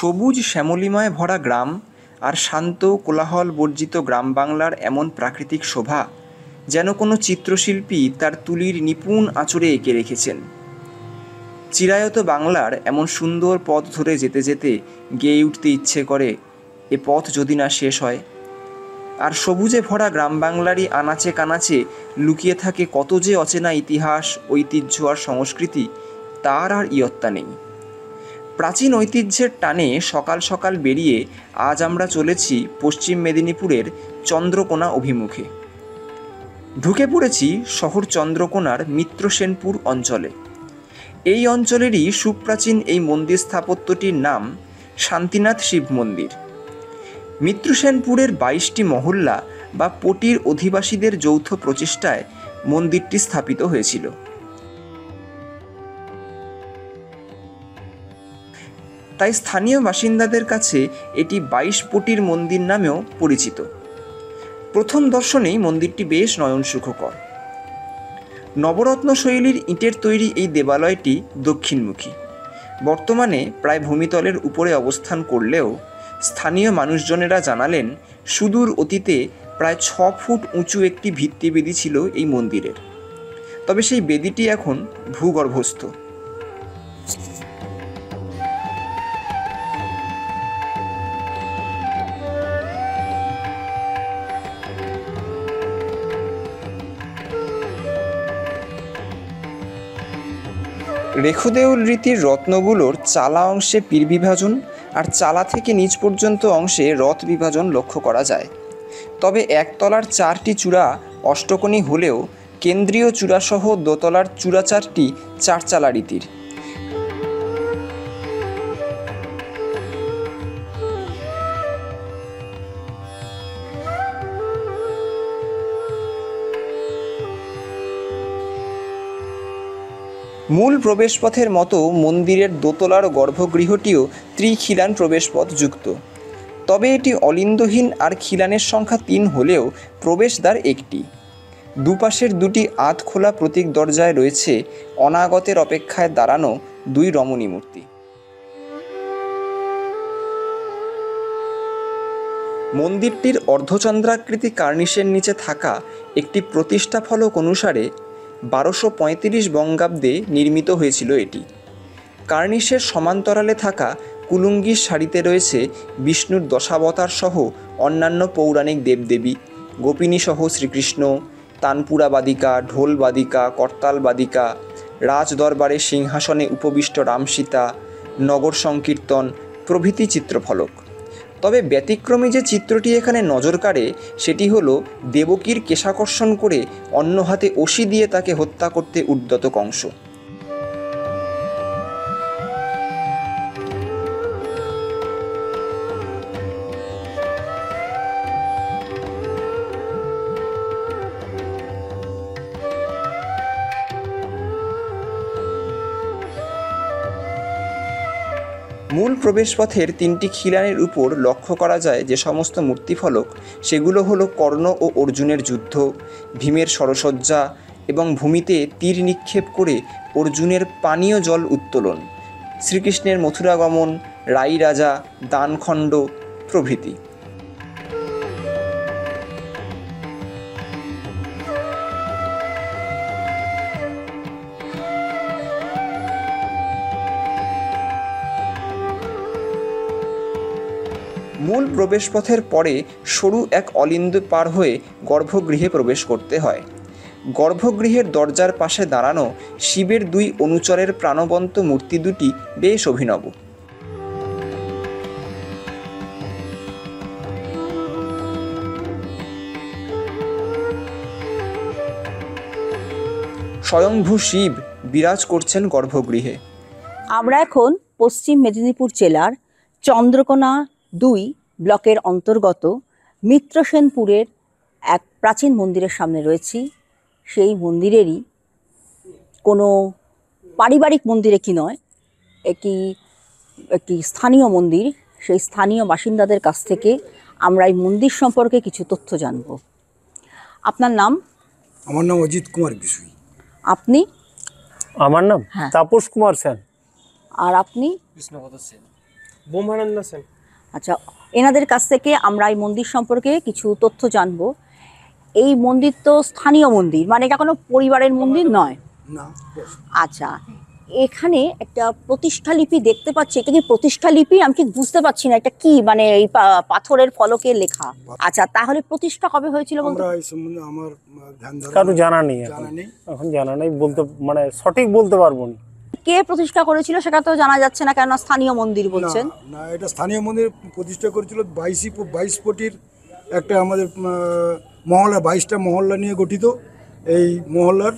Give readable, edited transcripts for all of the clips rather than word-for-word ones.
সবুজ শ্যামলিমায় ভরা গ্রাম আর শান্ত কোলাহল বর্জিত গ্রাম বাংলার এমন প্রাকৃতিক শোভা যেন কোনো চিত্রশিল্পী তার তুলির নিপুণ আঁচড়ে এঁকে রেখেছেন। চিরায়ত বাংলার এমন সুন্দর পথ ধরে যেতে যেতে গেয়ে উঠতে ইচ্ছে করে, এ পথ যদি না শেষ হয়। আর সবুজে ভরা গ্রাম বাংলারই আনাচে কানাচে লুকিয়ে থাকে কত যে অচেনা ইতিহাস, ঐতিহ্য আর সংস্কৃতি, তার আর ইয়ত্তা নেই। প্রাচীন ঐতিহ্যের টানে সকাল সকাল বেরিয়ে আজ আমরা চলেছি পশ্চিম মেদিনীপুরের চন্দ্রকোনা অভিমুখে। ঢুকে পড়েছি শহর চন্দ্রকোনার মিত্রসেনপুর অঞ্চলে। এই অঞ্চলেরই সুপ্রাচীন এই মন্দির স্থাপত্যটির নাম শান্তিনাথ শিব মন্দির। মিত্রসেনপুরের 22টি মহল্লা বা পটির অধিবাসীদের যৌথ প্রচেষ্টায় মন্দিরটি স্থাপিত হয়েছিল। তাই স্থানীয় বাসিন্দাদের কাছে এটি 22 পটির মন্দির নামেও পরিচিত। প্রথম দর্শনেই মন্দিরটি বেশ নয়নসুখকর। নবরত্ন শৈলীর ইটের তৈরি এই দেবালয়টি দক্ষিণমুখী। বর্তমানে প্রায় ভূমিতলের উপরে অবস্থান করলেও স্থানীয় মানুষজনেরা জানালেন সুদূর অতীতে প্রায় 6 ফুট উঁচু একটি ভিত্তিবেদি ছিল এই মন্দিরের। তবে সেই বেদিটি এখন ভূগর্ভস্থ। রেখুদেউল রীতির রত্নগুলোর চালা অংশে পীর বিভাজন আর চালা থেকে নিচ পর্যন্ত অংশে রথ বিভাজন লক্ষ্য করা যায়। তবে একতলার 4টি চূড়া অষ্টকোণী হলেও কেন্দ্রীয় চূড়াসহ দোতলার চূড়া 4টি চারচালা রীতির। মূল প্রবেশপথের মতো মন্দিরের দোতলার গর্ভগৃহটিও ত্রিখিলান প্রবেশপথ যুক্ত। তবে এটি অলিন্দহীন আর খিলানের সংখ্যা 3 হলেও প্রবেশদ্বার একটি। দুপাশের দুটি আধ খোলা প্রতীক দরজায় রয়েছে অনাগতের অপেক্ষায় দাঁড়ানো 2 রমণী মূর্তি। মন্দিরটির অর্ধচন্দ্রাকৃতি কার্নিশের নিচে থাকা একটি প্রতিষ্ঠা ফলক অনুসারে 1235 বঙ্গাব্দে নির্মিত হয়েছিল এটি। কার্নিশের সমান্তরালে থাকা কুলুঙ্গির সারিতে রয়েছে বিষ্ণুর দশাবতার সহ অন্যান্য পৌরাণিক দেবদেবী, গোপিনী সহ শ্রীকৃষ্ণ, তানপুরা বাদিকা, ঢোল বাদিকা, করতাল বাদিকা, রাজদরবারে সিংহাসনে উপবিষ্ট রামসীতা, নগর সংকীর্তন প্রভৃতি চিত্রফলক। তবে ব্যতিক্রমী যে চিত্রটি এখানে নজর কাড়ে সেটি হলো দেবকীর কেশাকর্ষণ করে অন্য হাতে অসি দিয়ে তাকে হত্যা করতে উদ্যত কংস। মূল প্রবেশপথের 3টি খিলানের উপর লক্ষ্য করা যায় যে সমস্ত মূর্তিফলক, সেগুলো হলো কর্ণ ও অর্জুনের যুদ্ধ, ভীমের সরসজ্জা এবং ভূমিতে তীর নিক্ষেপ করে অর্জুনের পানীয় জল উত্তোলন, শ্রীকৃষ্ণের মথুরাগমন, রাই রাজা, দানখণ্ড প্রভৃতি। মূল প্রবেশপথের পরে সরু এক অলিন্দ পার হয়ে গর্ভগৃহে প্রবেশ করতে হয়। গর্ভগৃহের দরজার পাশে দাঁড়ানো শিবের 2 অনুচরের প্রাণবন্ত মূর্তি দুটি বেশ অভিনব। স্বয়ংভূ শিব বিরাজ করছেন গর্ভগৃহে। আমরা এখন পশ্চিম মেদিনীপুর জেলার চন্দ্রকোনা 2 ব্লকের অন্তর্গত মিত্রসেনপুরের এক প্রাচীন মন্দিরের সামনে রয়েছি। সেই মন্দিরেরই কোনো পারিবারিক মন্দিরে কি নয়, একটি স্থানীয় মন্দির। সেই স্থানীয় বাসিন্দাদের কাছ থেকে আমরা এই মন্দির সম্পর্কে কিছু তথ্য জানব। আপনার নাম? আমার নাম অজিত কুমার বিশুই। আপনি? আমার নাম তাপস কুমার সেন। আর আপনি? কৃষ্ণপদ সেন। বোমানন্দ সেন। আচ্ছা, এনাদের কাছ থেকে আমরা এই মন্দির সম্পর্কে কিছু তথ্য জানবো। এই মন্দির তো স্থানীয় মন্দির, মানে এটা কোনো পরিবারের মন্দির নয়। না, আচ্ছা, এখানে একটা প্রতিষ্ঠা লিপি দেখতে পাচ্ছি, এটা কি প্রতিষ্ঠা লিপি? আমি ঠিক বুঝতে পারছি না এটা কি, মানে এই পাথরের ফলকে লেখা। আচ্ছা, তাহলে প্রতিষ্ঠা কবে হয়েছিল বলতে? আমরা এই সম্বন্ধে আমার ধ্যান কারো জানা নেই, জানা নেই। এখন জানা নেই বলতে, মানে সঠিক বলতে পারবো না। কে প্রতিষ্ঠা করেছিল সেটা তো জানা যাচ্ছে না, কেন স্থানীয় মন্দির বলছেন। না, এটা স্থানীয় মন্দির প্রতিষ্ঠা করেছিল 22 কোটির একটা আমাদের মহল্লা, 22টা মহল্লা নিয়ে গঠিত। এই মহল্লার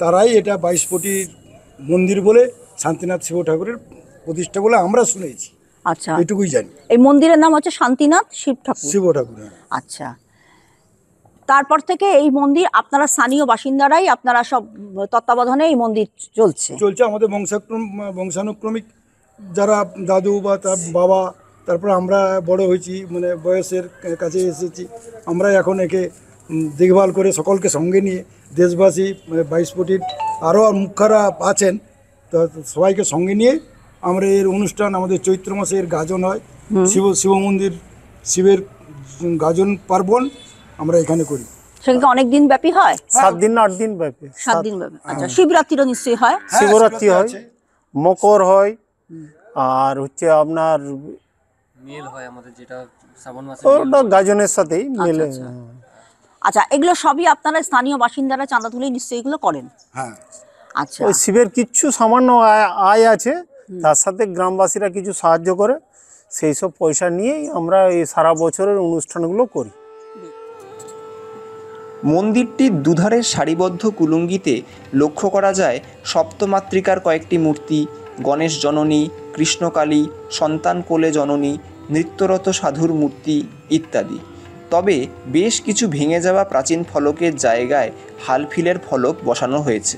তারাই এটা 22 কোটির মন্দির বলে শান্তিনাথ শিব ঠাকুরের প্রতিষ্ঠা বলে আমরা শুনেছি। আচ্ছা, এটুকুই জানি। এই মন্দিরের নাম হচ্ছে শান্তিনাথ শিব ঠাকুর। শিব ঠাকুর, হ্যাঁ। আচ্ছা, তারপর থেকে এই মন্দির আপনারা স্থানীয় বাসিন্দারাই, আপনারা সব তত্ত্বাবধানে এই মন্দির চলছে। আমাদের বংশানুক্রমিক যারা দাদু বা তার বাবা, তারপর আমরা বড় হয়েছি, মানে বয়সের কাছে এসেছি, আমরা এখন একে দেখভাল করে সকলকে সঙ্গে নিয়ে দেশবাসী 22 কোটির আরও মুখ্যরা আছেন, তো সবাইকে সঙ্গে নিয়ে আমরা এর অনুষ্ঠান, আমাদের চৈত্র মাসে এর গাজন হয়, শিব মন্দির, শিবের গাজন পার্বণ আমরা এখানে করি। সেখানে অনেক দিন ব্যাপী হয়? 7 দিন না 8 দিন ব্যাপী। 7 দিন ব্যাপী। আচ্ছা, শিবরাত্রিরও নিশ্চয়ই হয়? শিবরাত্রি হয়, মকর হয়, আর হচ্ছে আপনার মেল হয় আমাদের, যেটা শ্রাবণ মাসে ওটা গাজনের সাথেই মিলে। আচ্ছা, এগুলো সবই আপনারা স্থানীয় বাসিন্দারা চাঁদা তুলে নিশ্চয়ই এগুলো করেন? হ্যাঁ। আচ্ছা, ওই শিবের কিছু সামান্য আয় আছে, তার সাথে গ্রামবাসীরা কিছু সাহায্য করে, সেই সব পয়সা নিয়েই আমরা এই সারা বছরের অনুষ্ঠানগুলো করি। মন্দিরটির দুধারের সারিবদ্ধ কুলুঙ্গিতে লক্ষ্য করা যায় সপ্তমাতৃকার কয়েকটি মূর্তি, গণেশ জননী, কৃষ্ণকালী, সন্তান কোলে জননী, নৃত্যরত সাধুর মূর্তি ইত্যাদি। তবে বেশ কিছু ভেঙে যাওয়া প্রাচীন ফলকের জায়গায় হালফিলের ফলক বসানো হয়েছে।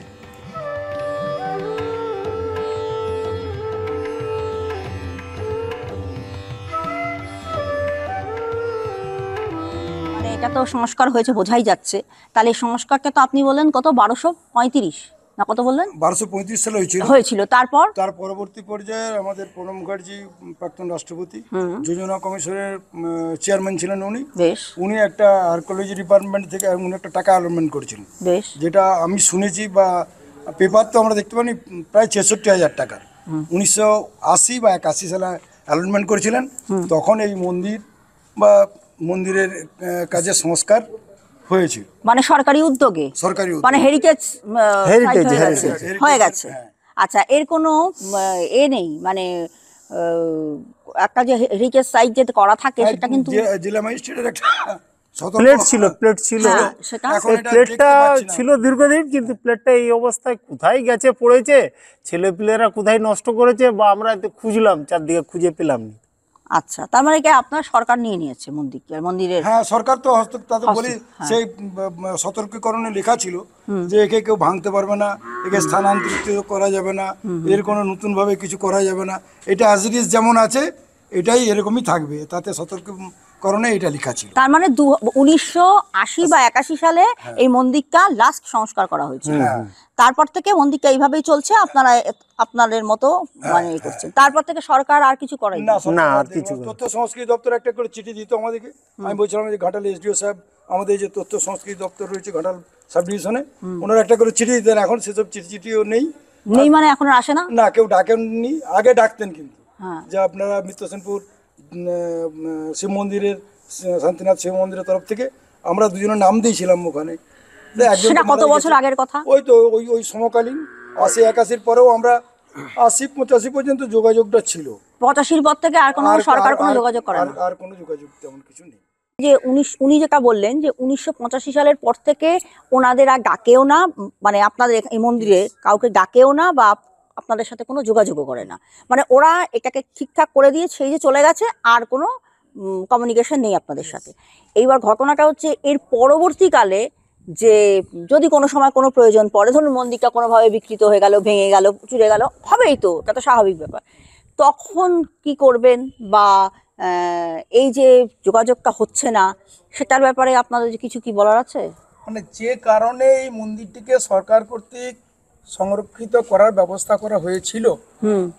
মানে এটা তো সংস্কার হয়েছে বোঝাই যাচ্ছে। তাহলে এই সংস্কারটা তো আপনি বললেন কত, 1235 না কত বললেন? 1235 সালে হয়েছিল। তারপর তার পরবর্তী পর্যায়ে আমাদের প্রণব মুখার্জি, প্রাক্তন রাষ্ট্রপতি, যোজনা কমিশনের চেয়ারম্যান ছিলেন উনি। বেশ, উনি একটা আর্কোলজি ডিপার্টমেন্ট থেকে উনি একটা টাকা অ্যালটমেন্ট করেছিলেন, বেশ। যেটা আমি শুনেছি বা পেপার তো আমরা দেখতে পাইনি, প্রায় 66,000 টাকা 1980 বা 81 সালে অ্যালটমেন্ট করেছিলেন। তখন এই মন্দির বা মন্দিরের কাজে সংস্কার হয়েছিল, মানে সরকারি উদ্যোগে, সরকারি মানে হেরিটেজ Heritage, হয়ে গেছে। হ্যাঁ। আচ্ছা, এর কোনো এ নেই, মানে একটা যে হেরিটেজ সাইট যেটা করা থাকে সেটা কিন্তু জেলা ম্যাজিস্ট্রেটের একটা প্লেট ছিল, হ্যাঁ, সেটা এখন সেই এটা প্লেটটা দেখতে পাচ্ছি না। ছিল দীর্ঘদিন, কিন্তু প্লেটটা এই অবস্থায় কোথায় গেছে পড়েছে, ছেলেপিলেরা কোথায় নষ্ট করেছে, বা আমরা এতে খুঁজলাম, চারদিকে খুঁজে পেলাম না। আচ্ছা, তার মানে কি আপনার সরকার নিয়ে নিয়েছে মন্দিরের? হ্যাঁ, সরকার তো তাদের বলি সেই সতর্কীকরণে লেখা ছিল যে একে কেউ ভাঙতে পারবে না, একে স্থানান্তরিত করা যাবে না, এর কোনো নতুনভাবে কিছু করা যাবে না, এটা অ্যাজ ইট ইজ যেমন আছে এটাই এরকমই থাকবে, তাতে সতর্কীকরণে এটা লেখা ছিল। তার মানে 1980 বা 81 সালে এই মন্দিরটা লাস্ট সংস্কার করা হয়েছিল। তারপর থেকে মন্দিরটা এইভাবেই চলছে, আপনারা আপনাদের মতো মানে করছেন। তারপর থেকে সরকার আর কিছু করেনি? না, আর কিছু তথ্য সংস্কৃতি দপ্তর একটা করে চিঠি দিত আমাদেরকে। আমি বলছিলাম যে ঘাটাল এসডিও সাহেব, আমাদের যে তথ্য সংস্কৃতি দপ্তর রয়েছে ঘাটাল সাব ডিভিশনে, ওনারা একটা করে চিঠি দিতেন। এখন সেসব চিঠিও নেই। মানে এখন আর আসে না? না, কেউ ডাকেননি, আগে ডাকতেন কিন্তু, হ্যাঁ। যে আপনারা মিত্রসেনপুর শিব মন্দিরের, শান্তিনাথ শিব মন্দিরের তরফ থেকে আমরা দুজনের নাম দিয়েছিলাম ওখানে। সেটা কত বছর আগের কথা? ওই তো ওই সমকালীন 80-81 পরেও আমরা 80-85 পর্যন্ত যোগাযোগটা ছিল। 85 পর থেকে আর কোনো সরকার কোনো যোগাযোগ করে না? আর কোনো যোগাযোগ তেমন কিছু নেই। যে উনি যেটা বললেন যে 1985 সালের পর থেকে ওনাদের আর ডাকেও না, মানে আপনাদের এই মন্দিরে কাউকে ডাকেও না বা আপনাদের সাথে কোনো যোগাযোগও করে না, মানে ওরা এটাকে ঠিকঠাক করে দিয়ে সেই যে চলে গেছে, আর কোনো কমিউনিকেশন নেই আপনাদের সাথে। এইবার ঘটনাটা হচ্ছে এর পরবর্তীকালে যে যদি কোনো সময় কোনো প্রয়োজন পড়ে, ধরুন মন্দিরটা কোনোভাবে বিকৃত হয়ে গেল, ভেঙে গেল, চুরে গেল, হবেই তো, এটা তো স্বাভাবিক ব্যাপার, তখন কি করবেন? বা এই যে যোগাযোগটা হচ্ছে না, সেটার ব্যাপারে আপনাদের কিছু কি বলার আছে? মানে যে কারণে এই মন্দিরটিকে সরকার কর্তৃক সংরক্ষিত করার ব্যবস্থা করা হয়েছিল,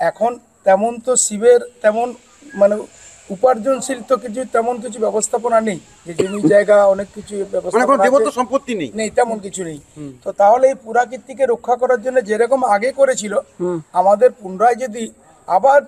এখন তেমন তো শিবের তেমন মানে উপার্জনশীল তো কিছু তেমন কিছু ব্যবস্থাপনা নেই, যে জমি জায়গা অনেক কিছু ব্যবস্থাপনা দেবত্ব আছে। সম্পত্তি নেই। নেই, তেমন কিছু নেই। তো তাহলে এই পুরাকীর্তিকে রক্ষা করার জন্য যেরকম আগে করেছিল, আমাদের পুনরায় যদি আবার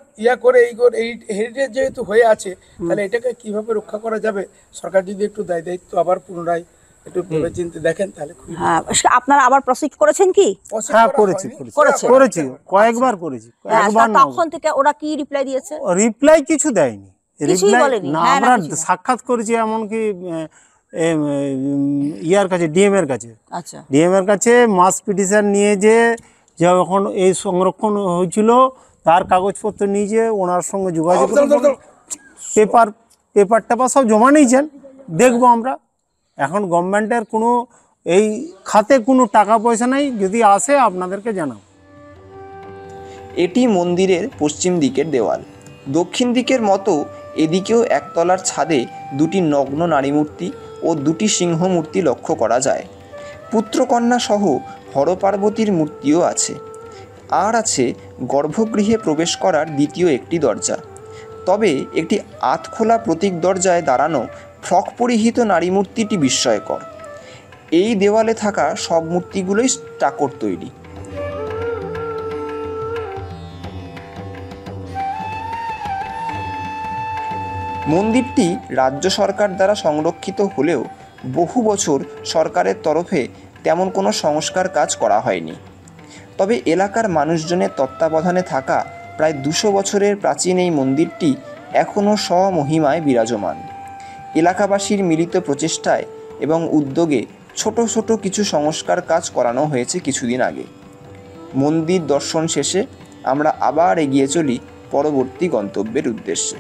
এই হেরিটেজ যেহেতু হয়ে আছে, তাহলে এটাকে কিভাবে রক্ষা করা যাবে, সরকার যদি একটু দায়িত্ব আবার পুনরায় একটু ভেবে চিন্তে দেখেন তাহলে খুবই হ্যাঁ, আপনারা আবার প্রসিড করেছেন কি? প্রসেস হ্যাঁ করা করেছি হয়নি। করেছি কয়েকবার করেছি, হ্যাঁ, একবার না। তখন থেকে ওরা কি রিপ্লাই দিয়েছে? রিপ্লাই কিছু দেয়নি, কিছুই রিপ্লাই বলেনি? না। হ্যাঁ না আমরা কিছু না। সাক্ষাৎ করেছি এমনকি ইয়ার কাছে, ডিএম এর কাছে। আচ্ছা, ডিএম এর কাছে মাস পিটিশন নিয়ে যে যখন এই সংরক্ষণ হয়েছিল তার কাগজপত্র নিয়ে যে ওনার সঙ্গে যোগাযোগ করে পেপার টেপার সব জমা নিয়েছেন, দেখবো আমরা। এখন গভর্নমেন্টের কোনো এই খাতে কোনো টাকা পয়সা নেই, যদি আসে আপনাদেরকে জানাবো। এটি মন্দিরের পশ্চিম দিকের দেওয়াল। দক্ষিণ দিকের মতো এদিকেও একতলার ছাদে দুটি নগ্ন নারী মূর্তি ও দুটি সিংহ মূর্তি লক্ষ্য করা যায়। পুত্রকন্যা সহ হরপার্বতীর মূর্তিও আছে। আর আছে গর্ভগৃহে প্রবেশ করার দ্বিতীয় একটি দরজা। তবে একটি আধখোলা প্রতীক দরজায় দাঁড়ানো ফ্রক পরিহিত নারী মূর্তিটি বিস্ময়কর। এই দেওয়ালে থাকা সব মূর্তিগুলোই টাকর তৈরি। মন্দিরটি রাজ্য সরকার দ্বারা সংরক্ষিত হলেও বহু বছর সরকারের তরফে তেমন কোনো সংস্কার কাজ করা হয়নি। তবে এলাকার মানুষজনের তত্ত্বাবধানে থাকা প্রায় 200 বছরের প্রাচীন এই মন্দিরটি এখনও স্বমহিমায় বিরাজমান। এলাকাবাসীর মিলিত প্রচেষ্টায় এবং উদ্যোগে ছোট ছোট কিছু সংস্কার কাজ করানো হয়েছে কিছুদিন আগে। মন্দির দর্শন শেষে আমরা আবার এগিয়ে চলি পরবর্তী গন্তব্যের উদ্দেশ্যে।